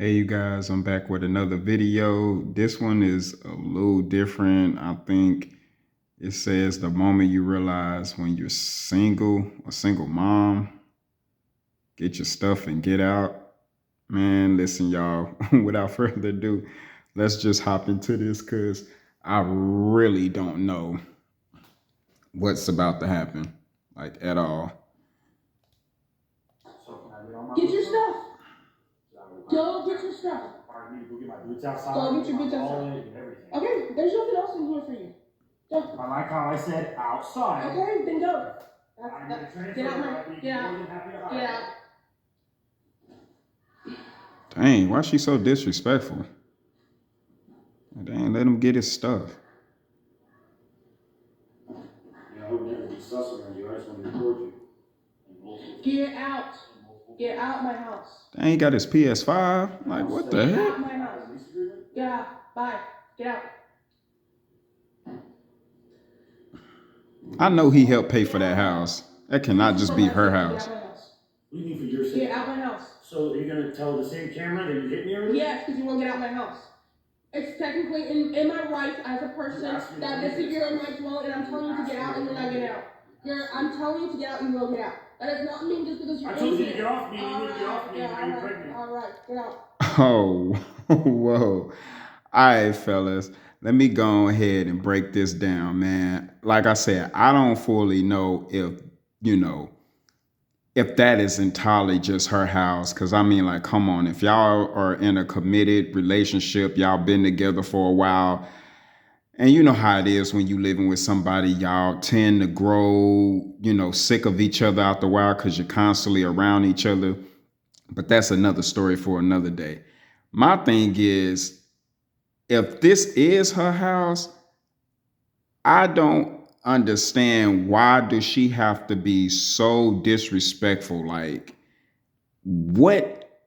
Hey you guys, I'm back with another video. This one is a little different. I think it says the moment you realize when you're single, a single mom, get your stuff and get out. Man, listen, y'all, without further ado, let's just hop into this because I really don't know what's about to happen, like at all. Get your stuff. Go get your stuff. I need to go get my boots outside. Go get your boots my outside. wallet and everything. Okay, there's nothing else in here for you. Go. I like how I said outside. Okay, then go. Get Get out. Get out. Dang, why is she so disrespectful? Dang, let him get his stuff. Yeah, I would never be sus around you. I just want to record you. Get out. Get out my house. Dang, he got his PS5. Like, what the Get heck? out my house. Get out. Bye. Get out. I know he helped pay for that house. That cannot just be her house. What do you mean for your sake? Get out my house. So you're going to tell the same camera that you hit me already? Yes, because you won't get out my house. It's technically in my rights as a person that this is your my dwelling, and I'm telling you to get out and you're not getting out. I'm telling you to get out and you will get out. That does not mean just because you're I told you to in get off me. You All need to get off me. yeah, You're pregnant. all right, get out. Oh, whoa. All right, fellas. Let me go ahead and break this down, man. Like I said, I don't fully know if that is entirely just her house. Cause I mean, like, come on, if y'all are in a committed relationship, y'all been together for a while, and you know how it is when you living with somebody, y'all tend to grow, sick of each other after a while because you're constantly around each other. But that's another story for another day. My thing is, if this is her house, I don't understand why does she have to be so disrespectful? Like, what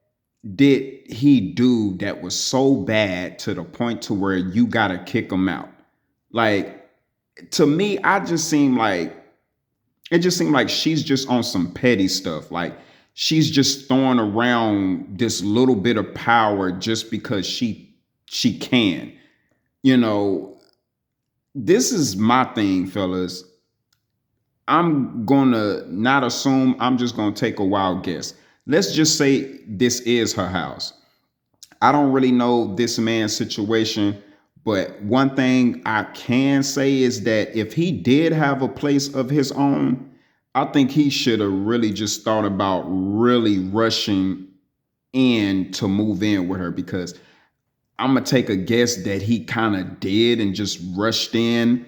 did he do that was so bad to the point to where you gotta kick him out? Like, to me, it just seemed like she's just on some petty stuff. Like, she's just throwing around this little bit of power just because she can. You know, this is my thing, fellas. I'm gonna not assume, I'm just gonna take a wild guess. Let's just say this is her house. I don't really know this man's situation, but one thing I can say is that if he did have a place of his own, I think he should have really just thought about really rushing in to move in with her, because I'm gonna take a guess that he kind of did and just rushed in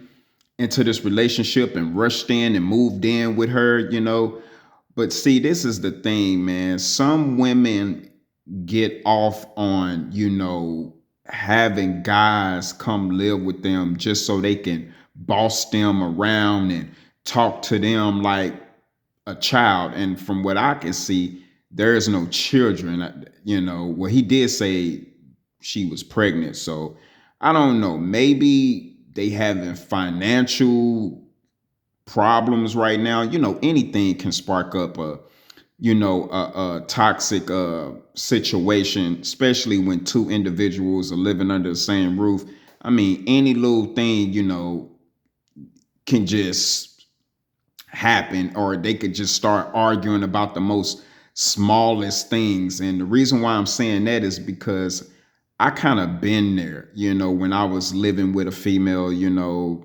into this relationship and rushed in and moved in with her. But see, this is the thing, man. Some women get off on, having guys come live with them just so they can boss them around and talk to them like a child. And from what I can see, there is no children. Well, he did say she was pregnant. So I don't know. Maybe they having financial problems right now. Anything can spark up a toxic situation, especially when two individuals are living under the same roof. I mean, any little thing, can just happen, or they could just start arguing about the most smallest things. And the reason why I'm saying that is because I kind of been there, when I was living with a female,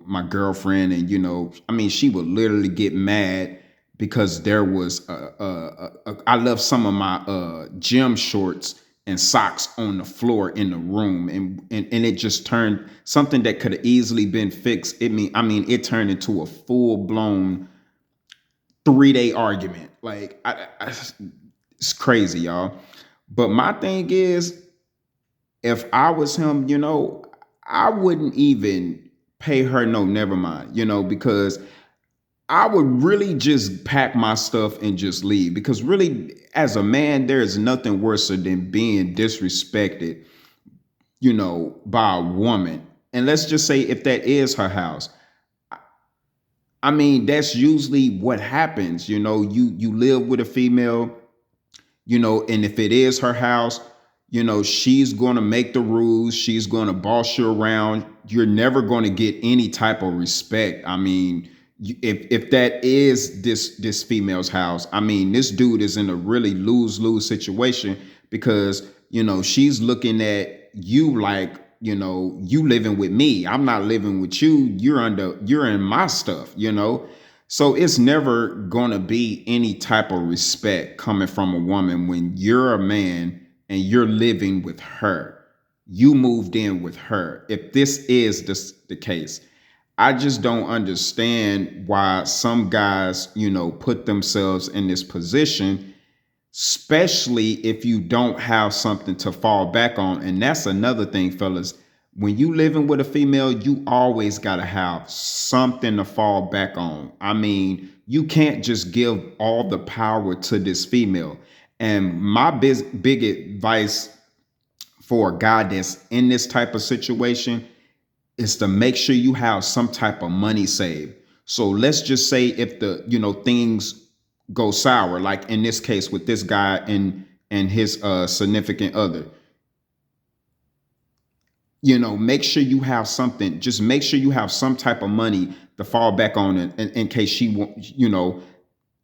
my girlfriend, and I mean, she would literally get mad because there was I left some of my gym shorts and socks on the floor in the room, and it just turned something that could have easily been fixed. It turned into a full blown 3-day argument. Like, it's crazy, y'all. But my thing is, if I was him, I wouldn't even pay her no never mind, because I would really just pack my stuff and just leave. Because really, as a man, there is nothing worse than being disrespected, by a woman. And let's just say if that is her house. I mean, that's usually what happens. You live with a female, and if it is her house, You know, she's going to make the rules. She's going to boss you around. You're never going to get any type of respect. I mean, if that is this female's house, I mean, this dude is in a really lose-lose situation because, you know, she's looking at you like, you know, you living with me. I'm not living with you. You're in my stuff, you know. So it's never going to be any type of respect coming from a woman when you're a man and you're living with her. You moved in with her. If this is the case, I just don't understand why some guys, you know, put themselves in this position, especially if you don't have something to fall back on. And that's another thing, fellas. When you living with a female, you always got to have something to fall back on. I mean, you can't just give all the power to this female. And my big advice for a guy that's in this type of situation is to make sure you have some type of money saved. So let's just say if the, you know, things go sour, like in this case with this guy and his significant other, you know, make sure you have something. Just make sure you have some type of money to fall back on in case she won't, you know,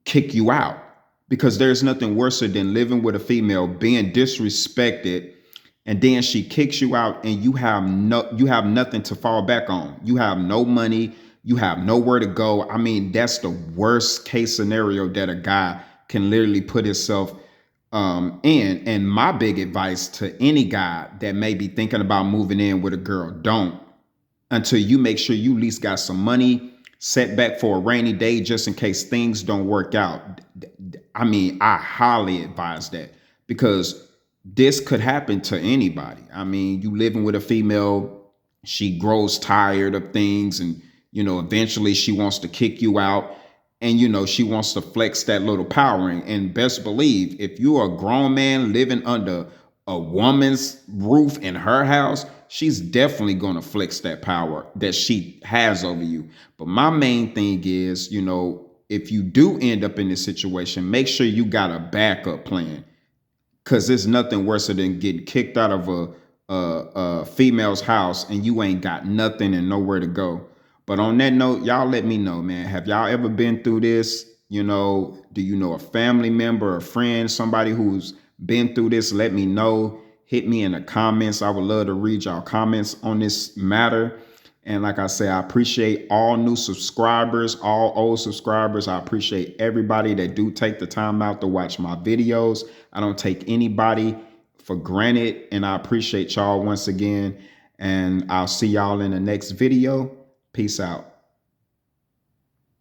kick you out. Because there's nothing worse than living with a female, being disrespected, and then she kicks you out and you have nothing to fall back on. You have no money, you have nowhere to go. I mean, that's the worst case scenario that a guy can literally put himself in. And my big advice to any guy that may be thinking about moving in with a girl, don't, until you make sure you at least got some money set back for a rainy day just in case things don't work out. I mean, I highly advise that because this could happen to anybody. I mean, you living with a female, she grows tired of things and, you know, eventually she wants to kick you out and, you know, she wants to flex that little power. And best believe, if you're a grown man living under a woman's roof in her house, she's definitely going to flex that power that she has over you. But my main thing is, you know, if you do end up in this situation, make sure you got a backup plan. Because there's nothing worse than getting kicked out of a female's house and you ain't got nothing and nowhere to go. But on that note, y'all let me know, man. Have y'all ever been through this? You know, do you know a family member, a friend, somebody who's been through this? Let me know. Hit me in the comments. I would love to read y'all comments on this matter. And like I say, I appreciate all new subscribers, all old subscribers. I appreciate everybody that do take the time out to watch my videos. I don't take anybody for granted. And I appreciate y'all once again. And I'll see y'all in the next video. Peace out.